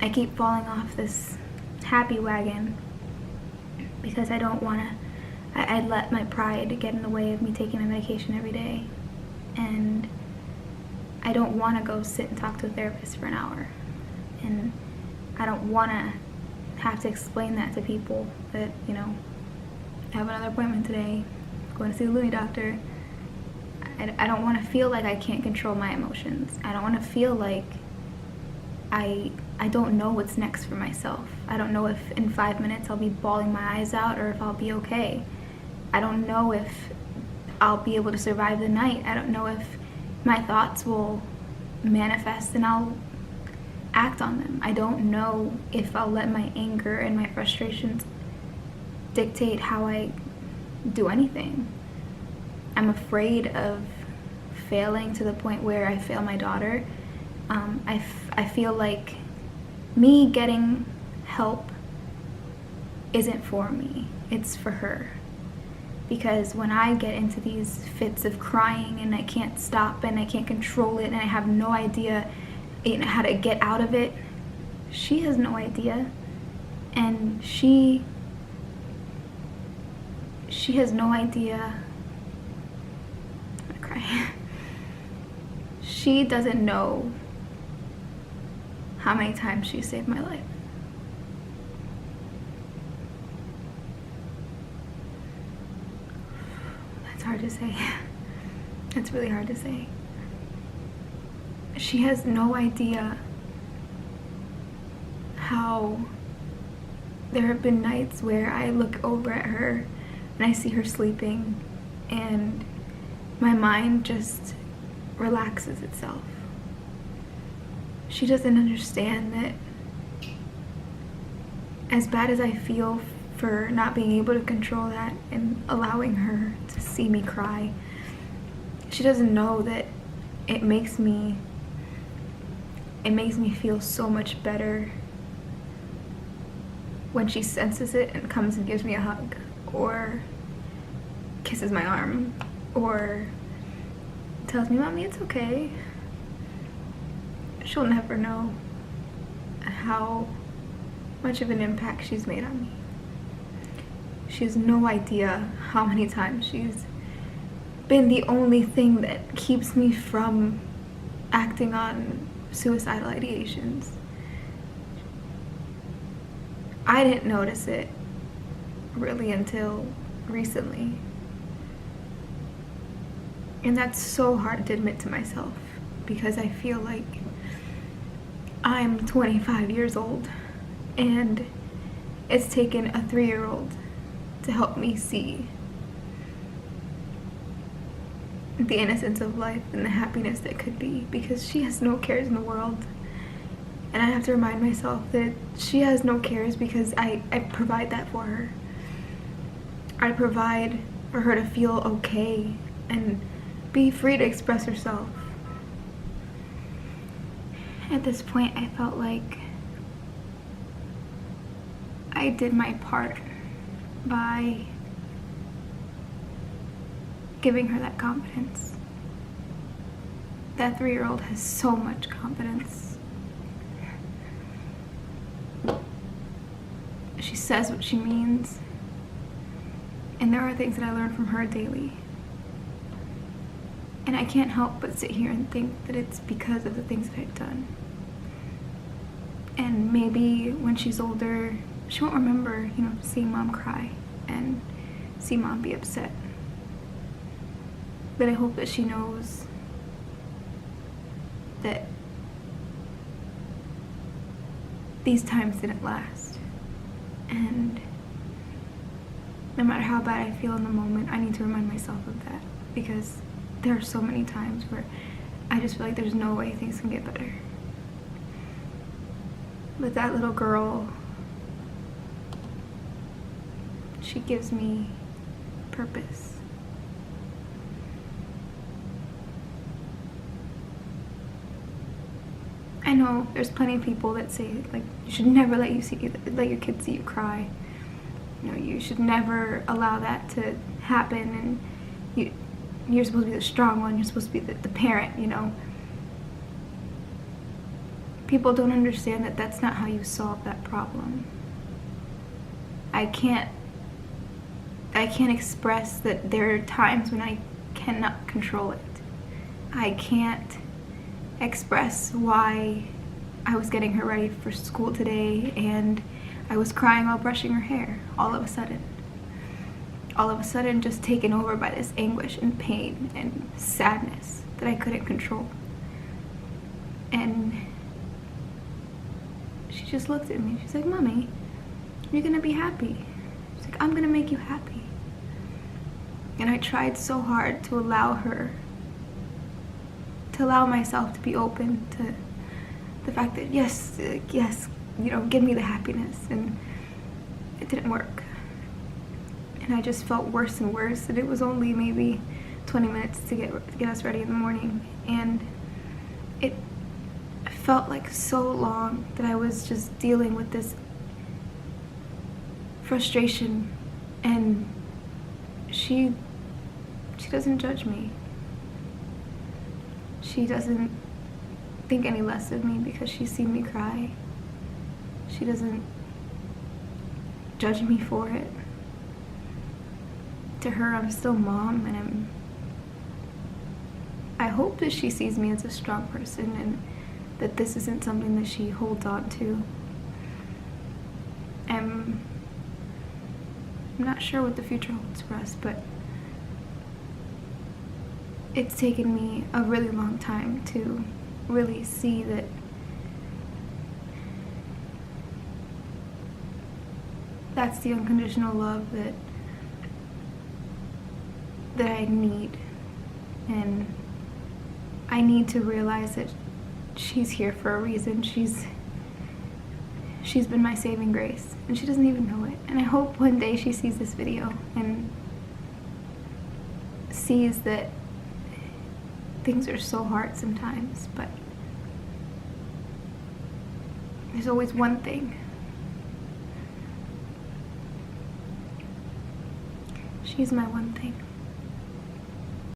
I keep falling off this happy wagon because I don't want to. I let my pride get in the way of me taking my medication every day, and I don't want to go sit and talk to a therapist for an hour, and I don't want to have to explain that to people that, you know, I have another appointment today, going to see the Looney doctor. I don't want to feel like I can't control my emotions. I don't want to feel like I don't know what's next for myself. I don't know if in 5 minutes I'll be bawling my eyes out or if I'll be okay. I don't know if I'll be able to survive the night. I don't know if my thoughts will manifest and I'll act on them. I don't know if I'll let my anger and my frustrations dictate how I do anything. I'm afraid of failing to the point where I fail my daughter. I feel like me getting help isn't for me, it's for her. Because when I get into these fits of crying and I can't stop and I can't control it and I have no idea how to get out of it, she has no idea. And she has no idea. I'm gonna cry. She doesn't know how many times she saved my life. That's hard to say. That's really hard to say. She has no idea how there have been nights where I look over at her and I see her sleeping and my mind just relaxes itself. She doesn't understand that as bad as I feel for not being able to control that and allowing her to see me cry, she doesn't know that it makes me feel so much better when she senses it and comes and gives me a hug or kisses my arm or tells me, "Mommy, it's okay." She'll never know how much of an impact she's made on me. She has no idea how many times she's been the only thing that keeps me from acting on suicidal ideations. I didn't notice it really until recently. And that's so hard to admit to myself because I feel like I'm 25 years old and it's taken a 3-year-old to help me see the innocence of life and the happiness that could be, because she has no cares in the world. And I have to remind myself that she has no cares because I provide that for her. I provide for her to feel okay and be free to express herself. At this point, I felt like I did my part by giving her that confidence. That 3-year-old has so much confidence. She says what she means, and there are things that I learn from her daily. And I can't help but sit here and think that it's because of the things that I've done. And maybe when she's older, she won't remember, seeing Mom cry and see Mom be upset. But I hope that she knows that these times didn't last. And no matter how bad I feel in the moment, I need to remind myself of that, because there are so many times where I just feel like there's no way things can get better. But that little girl, she gives me purpose. I know there's plenty of people that say, like, you should never let your kids see you cry. You should never allow that to happen, and you're supposed to be the strong one, you're supposed to be the parent, . people don't understand that that's not how you solve that problem. I can't express that there are times when I cannot control it. I can't express why I was getting her ready for school today and I was crying while brushing her hair all of a sudden. All of a sudden, just taken over by this anguish and pain and sadness that I couldn't control. And she just looked at me. She's like, "Mommy, you're gonna be happy." She's like, "I'm gonna make you happy." And I tried so hard to allow myself to be open to the fact that yes, you know, give me the happiness, and it didn't work. And I just felt worse and worse, and it was only maybe 20 minutes to get us ready in the morning, and it felt like so long that I was just dealing with this frustration, and she doesn't judge me. She doesn't think any less of me because she's seen me cry. She doesn't judge me for it. To her, I'm still mom, and I hope that she sees me as a strong person and that this isn't something that she holds on to. I'm not sure what the future holds for us, but it's taken me a really long time to really see that that's the unconditional love that I need. And I need to realize that she's here for a reason. She's been my saving grace, and she doesn't even know it. And I hope one day she sees this video and sees that things are so hard sometimes, but there's always one thing. She's my one thing.